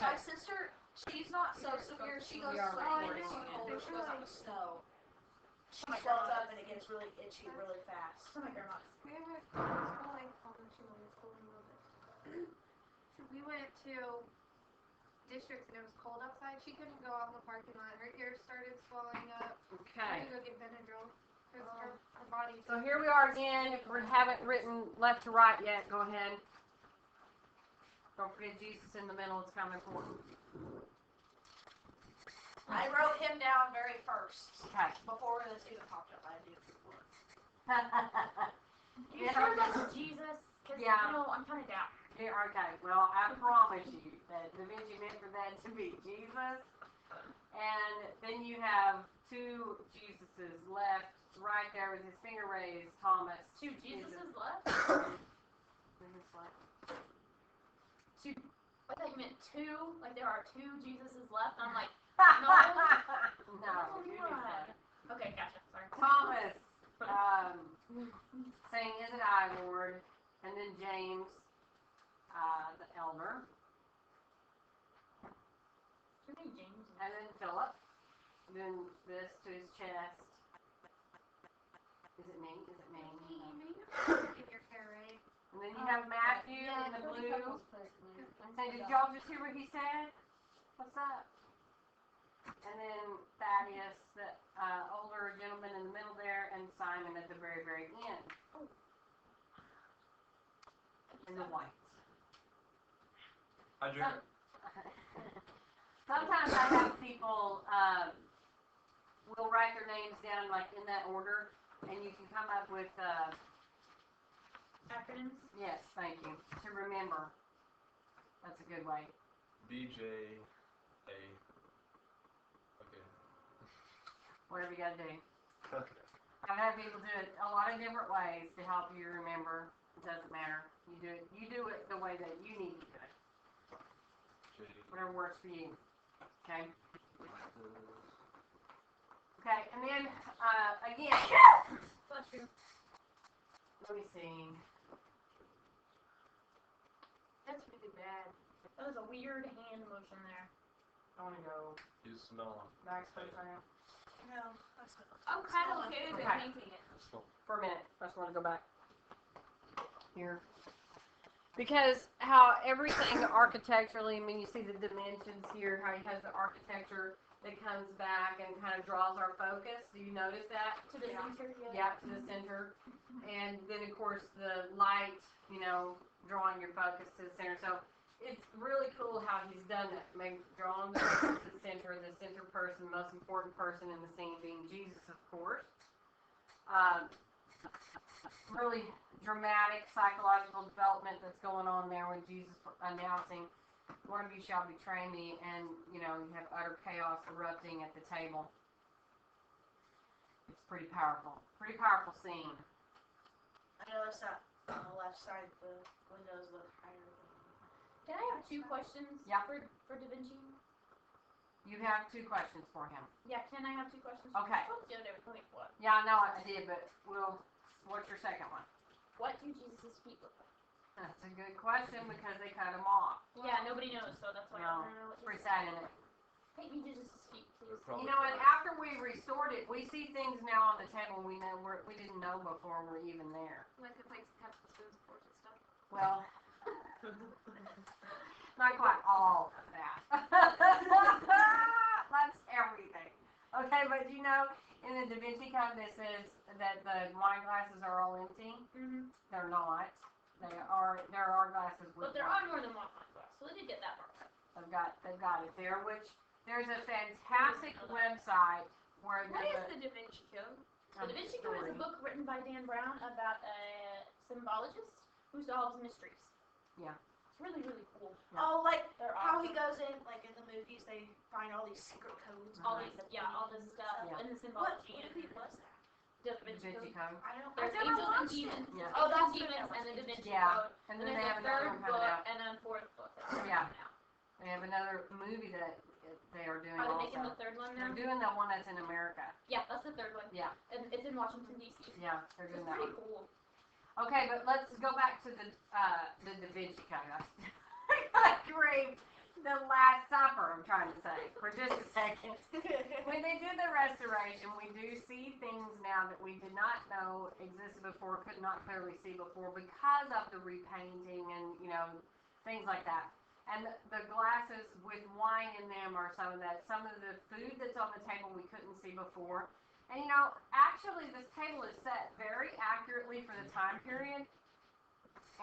My sister, she's not so severe. She goes sliding in the cold. She goes out in the snow. She swells up and it gets really itchy really fast. So my grandma's. We were schooling. We went to districts and it was cold outside. She couldn't go out in the parking lot. Her ears started swelling up. Okay. We had to go get Benadryl. Her body. So here we are again. We haven't written left to right yet. Go ahead. Don't forget Jesus in the middle. It's kind of important. I wrote him down very first. Okay. Before this even popped up, I did it before. You sure that's Jesus? Cause, Yeah. You know, I'm kind of down. Yeah, okay. Well, I promise you that Da Vinci meant for that to be Jesus. And then you have two Jesuses left. Right there with his finger raised, Thomas. Two Jesuses left? Two. I thought you meant two. Like there are two Jesuses left. I'm like, no. Okay, gotcha. Sorry. Thomas saying, "Is it I, Lord?" And then James, the elder. Too many James. And then Philip. Then this to his chest. Is it me? Is it me? In your hair, right? And then you have Matthew in the blue. And did y'all just hear what he said? What's up? And then Thaddeus, the older gentleman in the middle there, and Simon at the very, very end. In the white. I drink it. Sometimes I have people will write their names down like in that order, and you can come up with Acronyms? yes, thank you, to remember. That's a good way. BJA. Okay. Whatever you gotta do. I've had people do it a lot of different ways to help you remember. It doesn't matter. You do it the way that you need to do it. Whatever works for you. Okay? Okay, and then again, Bless you. let me see. That's really bad. That was a weird hand motion there. I wanna go You smell back for a second. No, I'm kind of okay with Okay. painting it. For a minute. I just want to go back here. Because how everything architecturally, I mean, you see the dimensions here, how he has the architecture that comes back and kind of draws our focus. Do you notice that? To the center, Yeah, to the center. And then, of course, the light, you know, drawing your focus to the center. So it's really cool how he's done that. Maybe drawing the focus to the center person, the most important person in the scene being Jesus, of course. Really dramatic psychological development that's going on there when Jesus announcing, "One of you shall betray me," and you know you have utter chaos erupting at the table. It's pretty powerful scene. I noticed that on the left side the windows look higher. Can I have two questions Yeah. for Da Vinci? You have two questions for him. Yeah, can I have two questions? Okay. Oh, the other day, wait, what? Yeah, I know I did, but what's your second one? What do Jesus' feet look like? That's a good question because they cut them off. Yeah, nobody knows, so that's why I No, want to know what it's pretty Jesus' sad, isn't it? Paint me Jesus' feet, please. You know, and after we restored it, we see things now on the table we didn't know before we're even there. Like it's like cups and spoons, forks and stuff. Well, not quite all of that. That's everything. Okay, but you know, in the Da Vinci Code, it says that the wine glasses are all empty. Mm-hmm. They're not. There are glasses with But there wine. are more than one wine glass, so they did get that part right. They've got it there, which there's a fantastic website where What there's is the Da Vinci Code? a The Da Vinci Code is a book written by Dan Brown about a symbologist who solves mysteries. Yeah. It's really, really cool. Yeah. Oh, like They're how awesome. he goes in, like in the movies, they find all these secret codes. All this stuff, Yeah. and the What symbology. movie was that? Da Da Vinci Vinci Code. Code. I don't. There's I've never Angels and watched it. Demons. Yeah. Oh, that's Demons good. and the Da Vinci Yeah. Code. And And then there's they a have another third one coming book out. and a fourth book. Yeah. Now. They have another movie that they are doing Are they also. making the third one now? They're doing the one that's in America. Yeah, that's the third one. Yeah. And it's in Washington, D.C. Yeah, they're It's doing that pretty one. cool. Okay, but let's go back to the Da Vinci Code. I got grief the Last Supper, I'm trying to say, for just a second. When they did the restoration, we do see things now that we did not know existed before, could not clearly see before because of the repainting and, things like that. And the glasses with wine in them are some of that. Some of the food that's on the table we couldn't see before. And, actually this table is set very accurately for the time period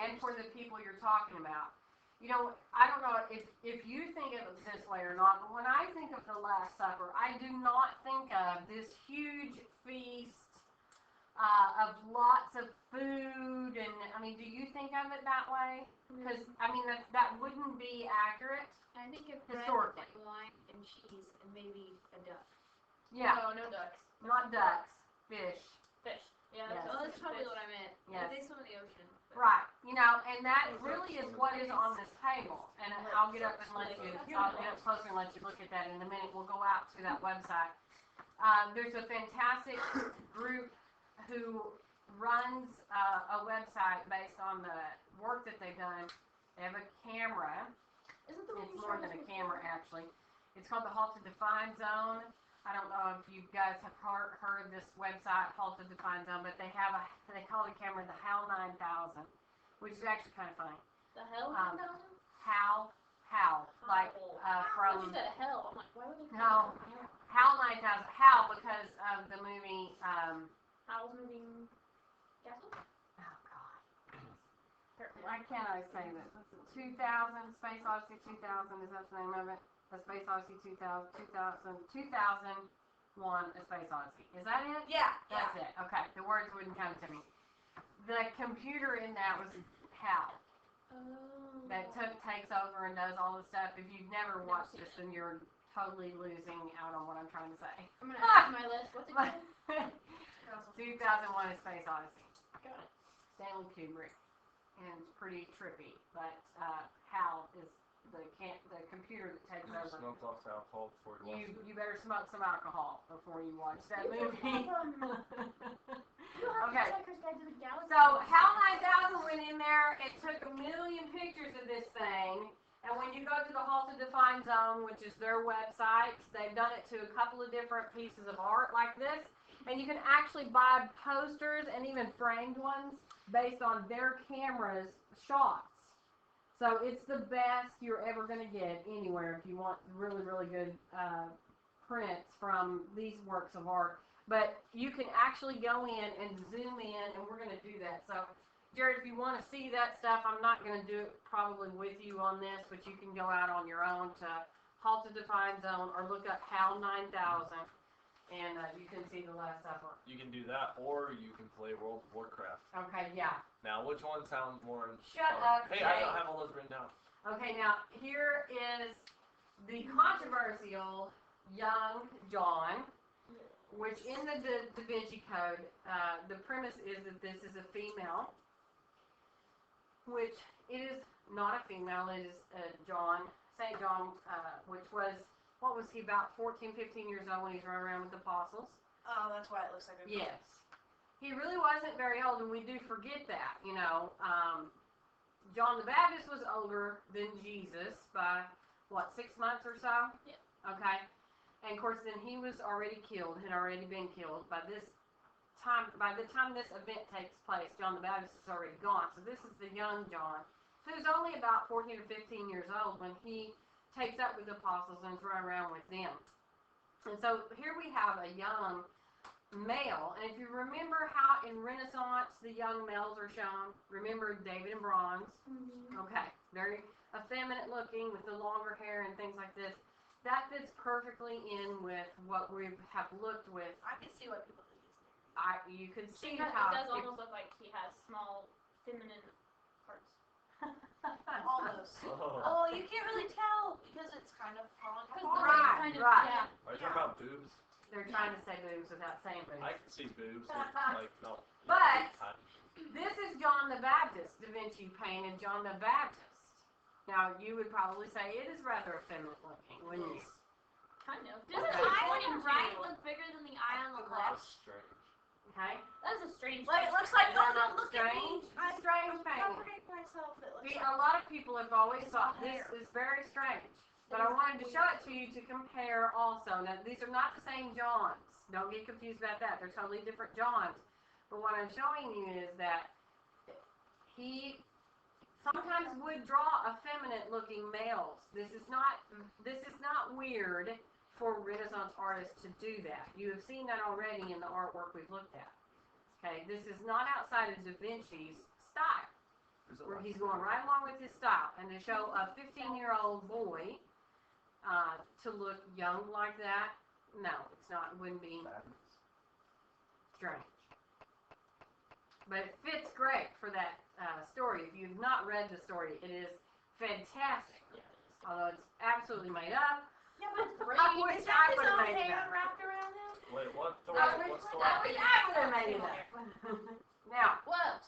and for the people you're talking about. I don't know if you think of it this way or not, but when I think of the Last Supper, I do not think of this huge feast of lots of food. And, do you think of it that way? Because, that wouldn't be accurate. I think if bread, historically. wine, and cheese, and maybe a duck. Yeah, No, no ducks. not ducks, fish. Fish. Yeah, Yes. Oh, that's fish. probably what I meant. Yes. They swim in the ocean. Right, and that really is what is on this table. And I'll get up and I'll get up closer and let you look at that in a minute. We'll go out to that website. There's a fantastic group who runs a website based on the work that they've done. They have a camera. Isn't the one It's you more showed than us a before? camera, actually. It's called the Halted Defined Zone. I don't know if you guys have heard of this website, Halted Defined Zone, but they call the camera the HAL 9000, which is actually kind of funny. The hell? HAL, like From from, said hell. I'm like, why would they no, HAL 9000, HAL because of the movie, Howl's Moving Castle? oh God, why can't I say this? 2000, Space Odyssey 2000, is that the name of it? The Space Odyssey 2000, 2001, A Space Odyssey. Is that it? Yeah. That's it. Okay. The words wouldn't come to me. The computer in that was HAL. Oh. That takes over and does all the stuff. If you've never watched this, then you're totally losing out on what I'm trying to say. I'm gonna add to my list. What's it called? 2001, A Space Odyssey. Got it. Stanley Kubrick. And it's pretty trippy, but HAL is the computer that takes over. Smoke lots of alcohol before you watch it. You better smoke some alcohol before you watch that movie. Okay. So HAL 9000 went in there. It took 1 million pictures of this thing. And when you go to the Halted Defined Zone, which is their website, they've done it to a couple of different pieces of art like this. And you can actually buy posters and even framed ones based on their camera's shots. So it's the best you're ever going to get anywhere if you want really, really good prints from these works of art. But you can actually go in and zoom in, and we're going to do that. So, Jared, if you want to see that stuff, I'm not going to do it probably with you on this, but you can go out on your own to Halted Defined Zone or look up HAL 9000, and you can see the Last Supper. You can do that, or you can play World of Warcraft. Okay, yeah. Now, which one sounds more? Shut up, Hey, Jay. I don't have all those written down. Okay, now here is the controversial young John, which in the Da Vinci Code, the premise is that this is a female, which it is not a female, it is John, St. John, which was, what was he, about 14, 15 years old when he's running around with the apostles? Oh, that's why it looks like a Yes. He really wasn't very old, and we do forget that, John the Baptist was older than Jesus by, 6 months or so? Yeah. Okay. And of course, then he was already killed, had already been killed. By the time this event takes place, John the Baptist is already gone. So this is the young John, who's only about 14 or 15 years old when he takes up with the apostles and is running around with them. And so here we have a young male, and if you remember how in Renaissance the young males are shown, remember David and Bronze? Mm-hmm. Okay, very effeminate looking with the longer hair and things like this. That fits perfectly in with what we have looked with. I can see why people do this. You could see It how does almost look like he has small feminine parts. Almost. Oh. Oh, you can't really tell because it's kind of falling Because apart. the Right, kind of, right. yeah. Are you talking about boobs? They're trying to say boobs without saying boobs. I can see boobs. Like, no. But this is John the Baptist, Da Vinci painted John the Baptist. Now, you would probably say it is rather effeminate looking, wouldn't you? Kind of. Okay. Doesn't the eye on the right look bigger than the eye on the That's left? strange. Okay? That is a strange Like, it looks like, Is that oh, not no, look at me. strange? I'm Strange painting. covering myself. It looks See, like a lot of people have always thought this is very strange. But I wanted to show it to you to compare also. Now, these are not the same Johns. Don't get confused about that. They're totally different Johns. But what I'm showing you is that he sometimes would draw effeminate-looking males. This is not weird for Renaissance artists to do that. You have seen that already in the artwork we've looked at. Okay, this is not outside of Da Vinci's style, where he's going right along with his style. And to show a 15-year-old boy to look young like that, no, it's not. It wouldn't be strange. But it fits great for that story. If you've not read the story, it is fantastic. Although it's absolutely made up. Yeah, but it's great. I wish I would have made it up. wrapped around him. Wait, what story? I wish What story? I would have made it up. Now, What?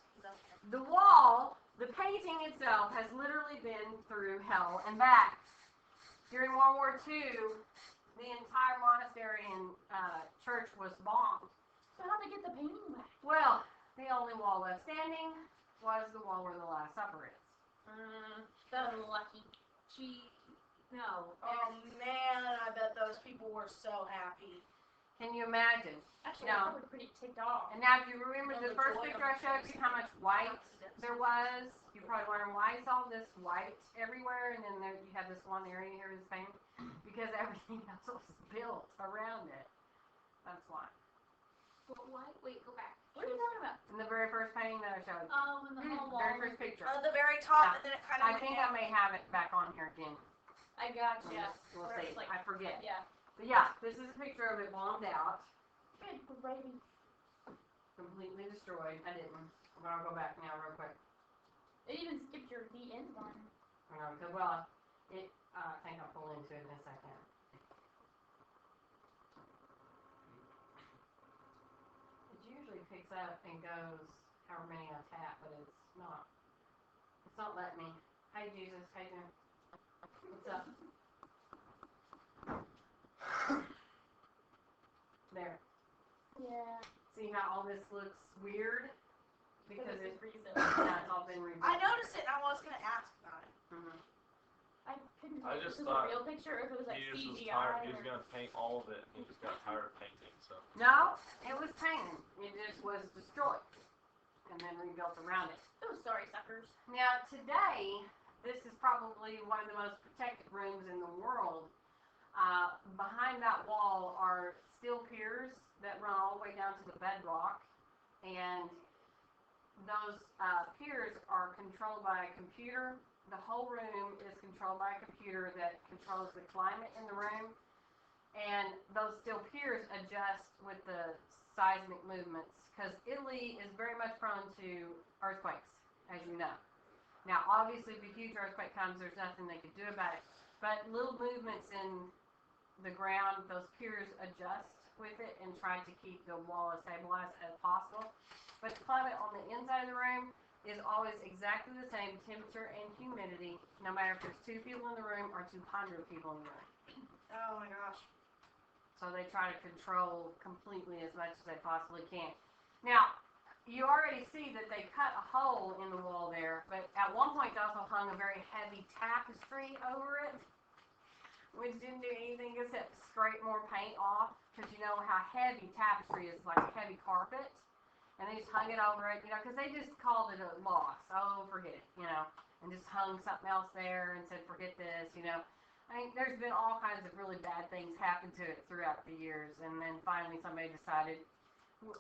the wall, the painting itself, has literally been through hell and back. During World War II, the entire monastery and church was bombed. So how'd they get the painting back? Well, the only wall left standing was the wall where the Last Supper is. That was lucky. No. Oh man, I bet those people were so happy. Can you imagine? Actually, No. I was pretty ticked off. And now, if you remember the first picture I showed you, how much white there was, you're probably wondering why is all this white everywhere, and then there, you have this one area here in Spain, because everything else was built around it. That's why. What? Wait, go back. What are you talking about? In the very first painting that I showed you. Oh, in the whole wall. Very first picture. At the very top, Yeah. and then it kind of I think I may have it back on here again. I got you. We'll Where see. it's like- I forget. Yeah. But yeah, this is a picture of it bombed out, Good gravy. completely destroyed. I didn't. But I'll go back now real quick. It even skipped your the end one. Because, well, I think I'll pull into it in a second. It usually picks up and goes however many I tap, but it's not. It's not letting me. Hey, Jesus. How you doing? What's up? There. Yeah. See how all this looks weird? Because it's it's recent. yeah, it's all been rebuilt. I noticed it, and I was gonna ask about it. Mhm. I couldn't I tell if just this was thought a real picture or if it was like He just was CGI. tired. He was or- gonna paint all of it. He just got tired of painting. So No, it was painted. It just was destroyed and then rebuilt around it. Oh, sorry, suckers. Now today, this is probably one of the most protected rooms in the world. Behind that wall are steel piers that run all the way down to the bedrock, and those piers are controlled by a computer. The whole room is controlled by a computer that controls the climate in the room, and those steel piers adjust with the seismic movements, because Italy is very much prone to earthquakes, as you know. Now, obviously, if a huge earthquake comes, there's nothing they could do about it, but little movements in the ground, those piers adjust with it and try to keep the wall as stabilized as possible. But the climate on the inside of the room is always exactly the same temperature and humidity, no matter if there's 2 people in the room or 200 people in the room. Oh my gosh. So they try to control completely as much as they possibly can. Now, you already see that they cut a hole in the wall there, but at one point they also hung a very heavy tapestry over it, which didn't do anything except scrape more paint off, because you know how heavy tapestry is, like a heavy carpet. And they just hung it over it, you know, because they just called it a loss. Oh, forget it, you know, and just hung something else there and said, forget this, you know. I mean, there's been all kinds of really bad things happen to it throughout the years, and then finally somebody decided,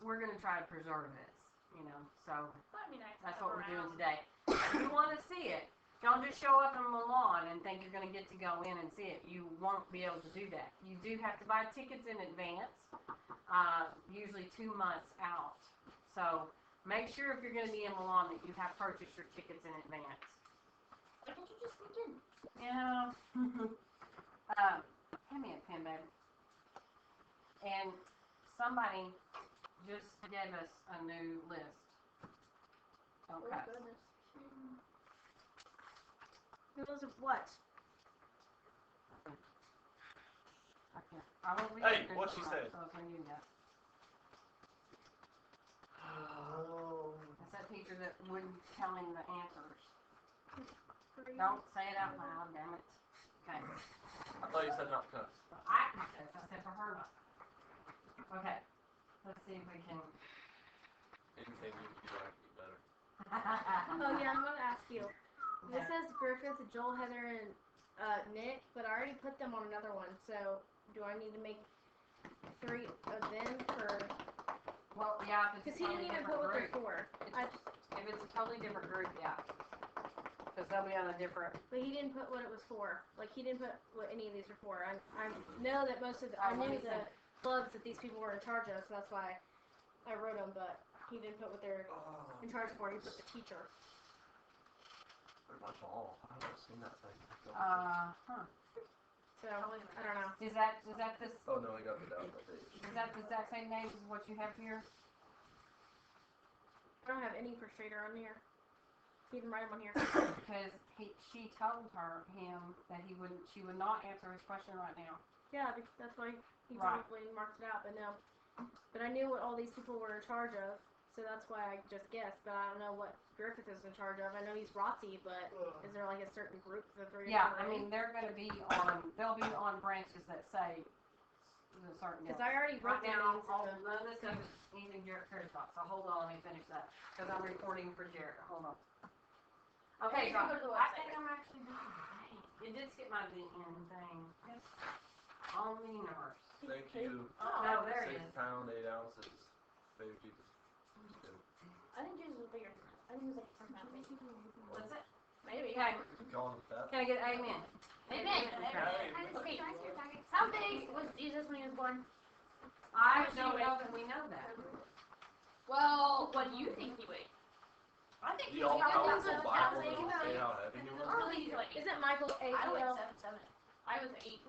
we're going to try to preserve this, you know. So That'd be nice. to that's have what we're doing around. today. If you want to see it, don't just show up in Milan and think you're going to get to go in and see it. You won't be able to do that. You do have to buy tickets in advance, usually 2 months out. So make sure if you're going to be in Milan that you have purchased your tickets in advance. Why can't you just sneak in? Yeah. Hand me a pen, baby. And somebody just gave us a new list. Okay. Oh, goodness. Those of what? Okay. I won't read Hey, it what'd she this say? time, So it's when you go. Oh. That's that teacher that wouldn't tell him the answers. Don't say it out loud, damn it. Okay. I thought you said not cuss. I said for her not. Okay. Let's see if we can. Anything you can do, I can do better. Oh yeah, I'm gonna ask you. This Okay. says Griffith, Joel, Heather, and Nick, but I already put them on another one. So do I need to make 3 of them for? Well, yeah, if Because it's he a didn't totally even put different what they're group. for. I, If it's a totally different group, yeah. Because they'll be on a different. but he didn't put what it was for. Like he didn't put what any of these are for. I know that most of the, I Oh, knew what is the it? clubs that these people were in charge of, so that's why I wrote them. But he didn't put what they're in charge for. He put the teacher. Pretty much all. I haven't seen that thing. Huh. So I don't know. Is that this? Oh no, I got it out of the page. Is that the exact same name as what you have here? I don't have any frustrator on here. You can write them on here. Because she told him that she would not answer his question right now. Yeah, that's why he Right. probably marked it out. But no. But I knew what all these people were in charge of, so that's why I just guessed. But I don't know what Griffith is in charge of. I know he's ROTC, but is there like a certain group that they're Yeah, I mean they'll be on branches that say a certain deal. Because I already wrote Right the now, names of none of this stuff is anything Jared cares about. So hold on, let me finish that because I'm recording for Jared. Hold on. Okay, You so can go to the I website. think I'm actually doing it. It did skip my VN thing. Yes. On the universe. Thank you. Oh, No, there it 6 is. pound, 8 ounces. Baby Jesus. I think Jesus was bigger than that. I think he was like 10 pounds. What's it? Maybe. Okay. You calling it that? Can I get amen? Amen. Amen. Okay. How big was Jesus when he was born? I don't know that we know that. Well, what do you think he weighed? I think The all he's powerful got Bible like doesn't say how heavy he was. Probably like Isn't Michael I like 8? 7'7". I was 8.